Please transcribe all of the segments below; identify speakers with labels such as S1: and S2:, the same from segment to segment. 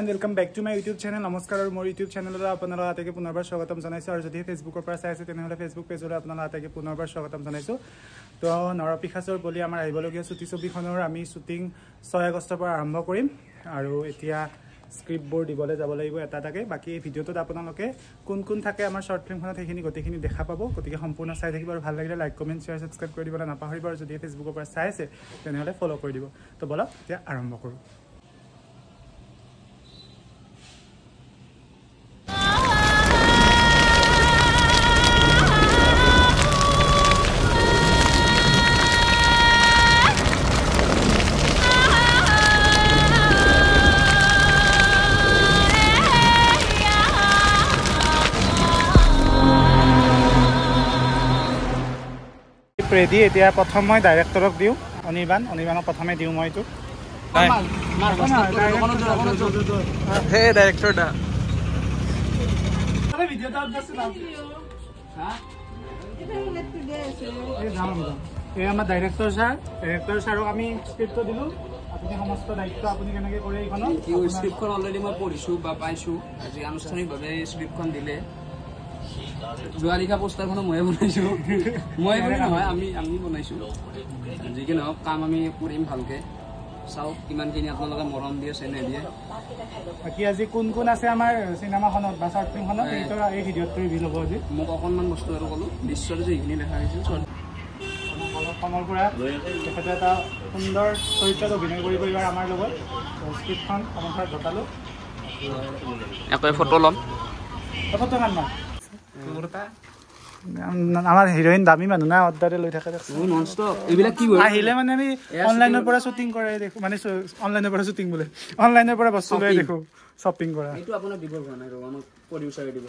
S1: welcome back to my YouTube channel नमस्कार और मोर YouTube channel आपनारा आताके पुनर्बार स्वागतम जनाइছো और जदि फेसबुकर पर চাই আছে তেনেহলে फेसबुक पेजৰ आपनारा आताके पुनर्बार स्वागतम जनाइছো তো নৰপিশাচৰ বলি আমাৰ আহিবলগীয়া ছুটি ছবিখনৰ আমি শুটিং 6 আগষ্টৰ পৰা আৰম্ভ কৰিম আৰু এতিয়া স্ক্ৰিপ্ট বোৰ্ড দিবলৈ যাব লাগিব এটাটাকে বাকি এই ভিডিওটোত আপোনালোকে কোন কোন থাকে আমাৰ শৰ্ট ফিল্মখনত হেখিনি গতিখিনি দেখা পাব গতিকে সম্পূৰ্ণ চাই থাকিব আৰু ভাল লাগিলে লাইক কমেন্ট শেয়াৰ সাবস্ক্ৰাইব কৰি দিবলৈ নাপাহৰিব আৰু যদি ফেসবুকৰ পৰা চাই আছে তেনেহলে ফলো কৰি দিব তো বলক এতিয়া আৰম্ভ কৰো रेडी এতিয়া প্ৰথম মই ডাইৰেক্টৰক দিও অনিবানক প্ৰথমে দিও মই তো হে ডাইৰেক্টৰ দা আরে ভিডিওটা আছে না হ্যাঁ এটা নেট দিয়ে আছে এই নাম এই আমাৰ ডাইৰেক্টৰ স্যাৰক আমি স্ক্ৰিপ্টটো দিলো আপুনি সমস্ত দায়িত্ব আপুনি কেনেকৈ কৰে এইখন কি স্ক্ৰিপ্টখন অলৰেডি মই পঢ়িছো বা পাইছো আজি আনুষ্ঠানিকভাৱে স্ক্ৰিপ্টখন দিলে জুৱালিকা পোষ্টাৰখন মই বনাইছো মই নহয় আমি বনাইছো যিকি নহওক কাম আমি কৰিম ভালকে চাও কিমানখিনি আপোনালোকে মৰম দিয়ে চেনে দিয়ে বাকি আজি কোন কোন আছে আমাৰ সিনেমাখনত বা শৰ্ট ফিল্মখনত এই ভিডিঅ'ত ৰিভিল হ'ব আজি মোক অকণমান বস্তু আৰু ক'লো দৃশ্যৰ যে এইখিনি দেখা হৈছিল কমল পৰা তেখেতে এটা সুন্দৰ চৰিত্ৰত অভিনয় কৰিব এইবাৰ আমাৰ লগত স্ক্ৰিপ্টখন আমাৰ ঘটালো একৈ ফটো ল'ম ফটো কান না আমাৰ হিৰোইন দামী মানুহ না অৰ্ডাৰে লৈ থাকে নন ষ্টপ এইবিলাক কি হয় আহিলে মানে আমি অনলাইনৰ পৰা শুটিং কৰে দেখো মানে অনলাইনৰ পৰা শুটিং বোলে অনলাইনৰ পৰা বস্তু লৈ দেখো শ্বপিং কৰা এইটো আপোনাক দিব হোৱা নাই ৰবা আমাক প্ৰডিউচাৰে দিব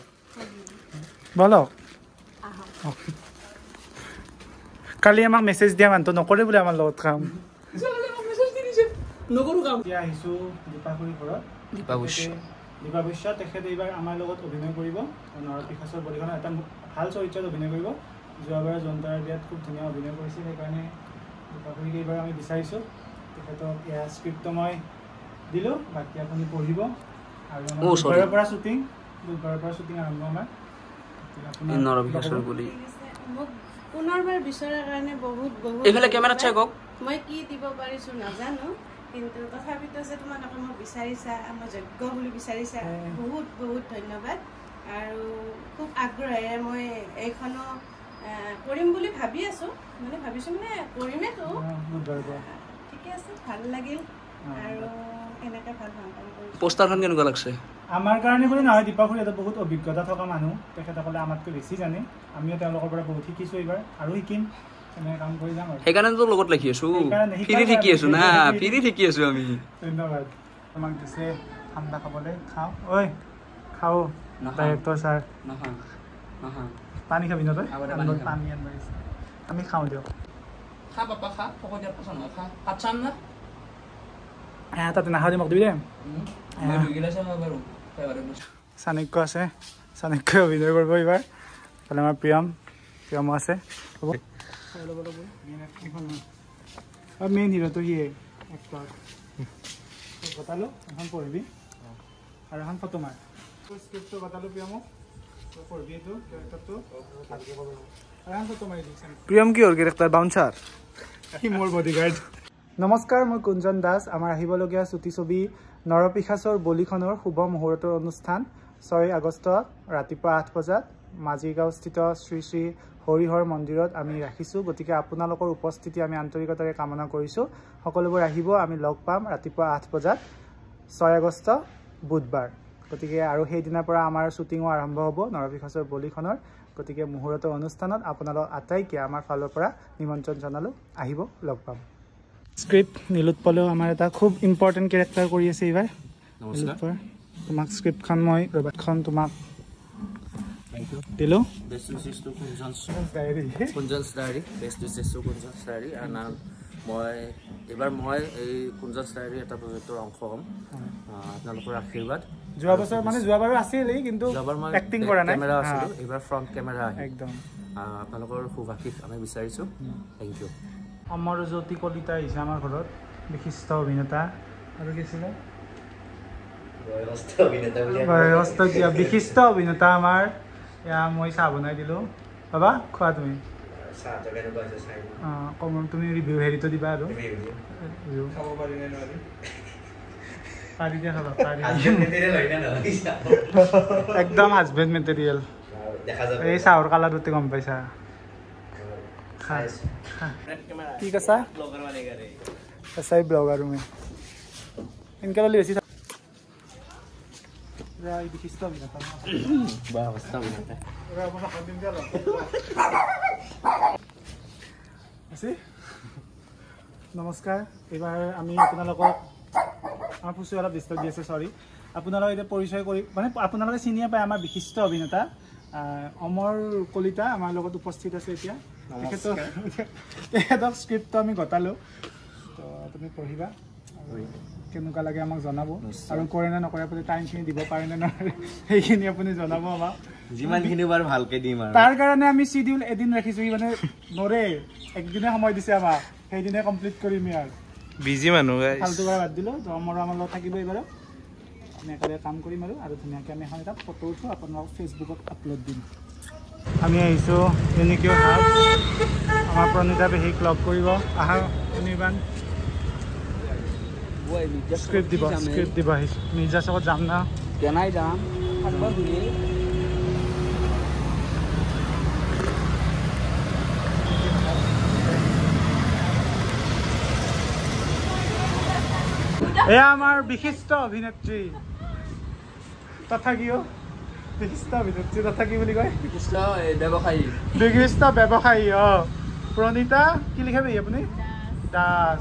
S1: বলক কালি আমাক মেছেজ দিয়া মানটো নকৰে বোলে আমাৰ লগত কাম নকৰো কাম এতিয়া আহিছো দীপাকুৰি ঘৰত দীপাবুষ্য তেখেতে এইবাৰ আমাৰ লগত অভিনয় কৰিব নৰপিশাচৰ বলিখনত এটা ভাল চৰিত্ৰত অভিনয় কৰিব যোৱাবাৰ জন্তাৰ বিয়াত খুব ধুনীয়া অভিনয় কৰিছিল সেইকাৰণে দীপাবুৰিক এইবাৰ আমি বিচাৰিছোঁ তেখেতক এয়া স্ক্ৰিপ্টটো মই দিলোঁ বাকী আপুনি পঢ়িব আৰু বুধবাৰৰ পৰা শ্বুটিং আৰম্ভ আমাৰ নৰপিশাচৰ বলি
S2: মোক পুনৰবাৰ বিচৰাৰ কাৰণে বহুত
S1: এইফালে কেমেৰা চাই কওক
S2: মই কি দিব পাৰিছোঁ নাজানো কিন্তু তথাপিতো যে তোমালোকে মোক বিচাৰিছা আমাৰ যোগ্য বুলি বিচাৰিছা বহুত বহুত ধন্যবাদ আৰু খুব আগ্ৰহেৰে মই এইখনো কৰিম বুলি ভাবি আছোঁ মানে ভাবিছোঁ মানে কৰিমেতো ঠিকে আছে ভাল লাগিল আৰু এনেকৈ ভাল কাম কৰিছোঁ
S1: পোষ্টাৰখন কেনেকুৱা লাগছে আমাৰ কাৰণে বুলি নহয় দীপাকুৰি এটা বহুত অভিজ্ঞতা থকা মানুহ তেখেতসকলে আমাতকৈ বেছি জানে আমিও তেওঁলোকৰ পৰা বহুত শিকিছোঁ এইবাৰ আৰু শিকিম কাম কৰি যাম সেইকাৰণে তো লগত লিখি আছো ফিৰি ঠিকি আছো না ফিৰি ঠিকি আছো আমি ধন্যবাদ তোমাক দিছে ঠাণ্ডা খাবলৈ খাও ঐ খাও ডাইৰেক্টৰ স্যাৰ নহয় পানী খাবি ন তই পানী আনবাৰিছে আমি খাওঁ দিয়ক খা পাপা খা পকো দিয়া পছন্দ খা কাটছাম না তাতে নাখাওঁ মোক দিবি দে চাণক্য আছে চাণক্য অভিনয় কৰিব এইবাৰ তাহলে আমাৰ প্ৰিয়মো আছে হ'ব মেইন হিৰোটো সিয়ে এক্টৰ গতালো এখন পঢ়িবি আৰু এখন ফটো মাৰ স্ক্ৰিপ্টটো গতালো প্ৰিয়মক পঢ়িবি এইটো কেৰেক্টাৰটো আৰু এখন ফটো মাৰি দিছে প্ৰিয়ম কি হ'ল কেৰেক্টাৰ বাউন্সাৰ কি মোৰ বডিগাৰ্ড নমস্কাৰ মই কুঞ্জন দাস আমাৰ আহিবলগীয়া ছুটি ছবি নৰপিশাচৰ বলিখনৰ শুভ মুহূৰ্তৰ অনুষ্ঠান 6 আগষ্ট ৰাতিপুৱা 8 বজাত মাজিগাঁওস্থিত শ্ৰী শ্ৰী হৰিহৰ মন্দিৰত আমি ৰাখিছোঁ গতিকে আপোনালোকৰ উপস্থিতি আমি আন্তৰিকতাৰে কামনা কৰিছোঁ সকলোবোৰ আহিব আমি লগ পাম ৰাতিপুৱা 8 বজাত 6 আগষ্ট বুধবাৰ গতিকে আৰু সেই দিনৰ পৰা আমাৰ শ্বুটিঙো আৰম্ভ হ'ব নৰপিশাচৰ বলিখনৰ গতিকে মুহূৰ্তৰ অনুষ্ঠানত আপোনালোক আটাইকে আমাৰ ফালৰ পৰা নিমন্ত্ৰণ জনালোঁ আহিব লগ পাম স্ক্ৰিপ্ট নীলোৎপলেও আমাৰ এটা খুব ইম্পৰ্টেণ্ট কেৰেক্টাৰ কৰি আছে এইবাৰ নমস্কাৰ তোমাক স্ক্ৰিপ্টখন মই ৰবাতখন তোমাক দিলো best wishes to Kunjan's diary best wishes to Kunjan's diary আৰু নাম মই এবাৰ মই এই কুঞ্জনছ ডায়েৰী এটা প্ৰজেক্টৰ অংশ হ'ম আপোনালোকৰ আশীৰ্বাদ যোৱা বছৰ মানে যোৱাবাৰো আছিলেই কিন্তু এক্টিং কৰা নাই কেমেৰা আছিল এবাৰ ফ্ৰণ্ট কেমেৰা একদম আপোনালোকৰ শুভাশীষ আমি বিচাৰিছোঁ থেংক ইউ অমৰজ্যোতি কলিতা আহিছে আমাৰ ঘৰত বিশিষ্ট অভিনেতা আৰু কি আছিলে বিশিষ্ট অভিনেতা আমাৰ এয়া মই চাহ বনাই দিলোঁ বাবা খোৱা তুমি কম তুমি ৰিভিউ হেৰিটো দিবা আৰু পাৰি দিয়া খাবা পাৰি একদম হাজবেণ্ড মেটেৰিয়েল এই চাহৰ কালাৰতে গম পাইছা কি কৈছা सही ब्लॉगर हूँ मैं इनके वाली वैसी नमस्कार एबार आमी आपनालोকক आमार पुसु अलप डिस्टार्ब দি আছে सरी आपनालोक এটা পৰিচয় কৰি মানে आपनालोকে চিনিয়ে পায় আমাৰ বিশিষ্ট অভিনেতা অমৰ কলিতা আমাৰ লগত উপস্থিত আছে এতিয়া তেখেতক স্ক্ৰিপ্টটো আমি গতালো তো তুমি পঢ়িবা কেনেকুৱা লাগে আমাক জনাব আৰু কৰে না নকৰে আপুনি টাইমখিনি দিব পাৰে না নকৰে সেইখিনি আপুনি জনাব আমাক যিমানখিনি বাৰ ভালকে দিম আৰু তাৰ কাৰণে আমি শিডিউল এদিন ৰাখিছো মানে নৰে একদিনে সময় দিছে আমাক সেইদিনে কমপ্লিট কৰিম ইয়াৰ বিজি মানুহ গাইস ফালতু কৰা বাদ দিলো তো আমাৰ লগত থাকিব এবাৰ আমি একেলগে কাম কৰিম আৰু ধুনীয়াকৈ আমি এখন এটা ফটো উঠো আপোনালোক ফেচবুকত আপলোড দিম আমি আহিছোঁ ইউনিকিউ হাব আমাৰ প্ৰণীতা পেহীক লগ কৰিব আহা অনিৰ্বাণ স্ক্ৰিপ্ট দিব আহিছোঁ মিৰ্জা চকত যাম না কেনাই যাম এয়া আমাৰ বিশিষ্ট অভিনেত্ৰী তথা কিয় বিশিষ্ট অভিনেত্ৰী তথা কি বুলি কয় বিশিষ্ট ব্যৱসায়ী প্ৰণীতা কি লিখাবি আপুনি দাস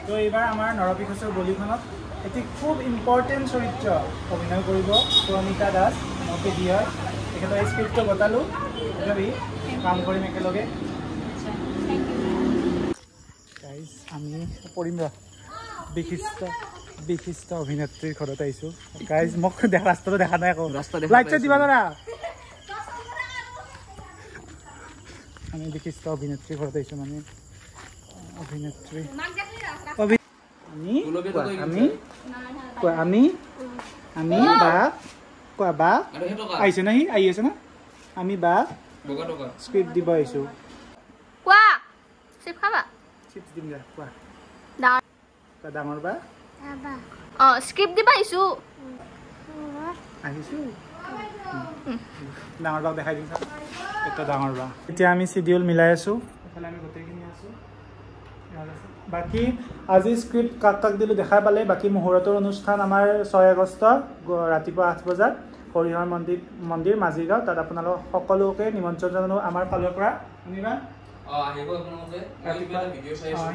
S1: তো এইবাৰ আমাৰ নৰপিশাচৰ বলিখনত এটি খুব ইম্পৰ্টেণ্ট চৰিত্ৰ অভিনয় কৰিব প্ৰণীতা দাস মোৰ পেহী হয় তেখেতৰ এই স্ক্ৰিপ্টটো গতালোঁ যাবি কাম কৰিম একেলগে গাইজ আমি কৰিম বিশিষ্ট অভিনেত্ৰীৰ ঘৰত আহিছোঁ গাইজ মোক ৰাস্তাটো দেখা নাই আকৌ লাইট চাইট দিবা দাদা আমি বিশিষ্ট অভিনেত্ৰীৰ ঘৰত আহিছোঁ মানে অভিনেত্ৰী আমি বা আহিছে না সি আহি আছে না আমি বা স্ক্ৰিপ্ট দিব আহিছোঁ
S3: কোৱা চিপ খাবা
S1: চিপছ দিম দে কোৱা ডাঙৰ বা
S3: স্ক্ৰিপ্ট দিবা আহিছোঁ
S1: ডাঙৰ বাক দেখাই দিম এটা ডাঙৰ বা এতিয়া আমি চিডিউল মিলাই আছোঁ এইফালে আমি গোটেইখিনি আছোঁ বাকী আজি স্ক্ৰিপ্ট কাক দিলোঁ দেখা পালে বাকী মুহূৰ্তৰ অনুষ্ঠান আমাৰ 6 আগষ্ট ৰাতিপুৱা 8 বজাত হৰিহৰ মন্দিৰ মাজিগাঁও তাত আপোনালোক সকলোকে নিমন্ত্ৰণ জনালোঁ আমাৰ ফালৰ পৰা শুনিবা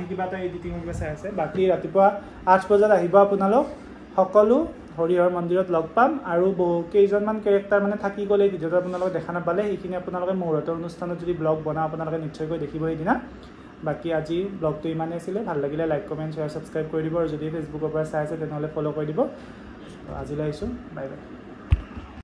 S1: কিবা এটা এডিটিং কিবা চাই আছে বাকী ৰাতিপুৱা 8 বজাত আহিব আপোনালোক সকলো হৰিহৰ মন্দিৰত লগ পাম আৰু বহু কেইজনমান কেৰেক্টাৰ মানে থাকি গ'লে ভিডিঅ'টো আপোনালোকে দেখা নাপালে সেইখিনি আপোনালোকে মুহূৰ্তৰ অনুষ্ঠানত যদি ব্লগ বনাওঁ আপোনালোকে নিশ্চয়কৈ দেখিব সেইদিনা বাকী আজি ব্লগটো ইমানেই আছিলে ভাল লাগিলে লাইক কমেণ্ট শ্বেয়াৰ ছাবস্ক্ৰাইব কৰি দিব আৰু যদি ফেচবুকৰ পৰা চাই আছে তেনেহ'লে ফ'ল' কৰি দিব আজিলৈ আহিছোঁ বাই বাই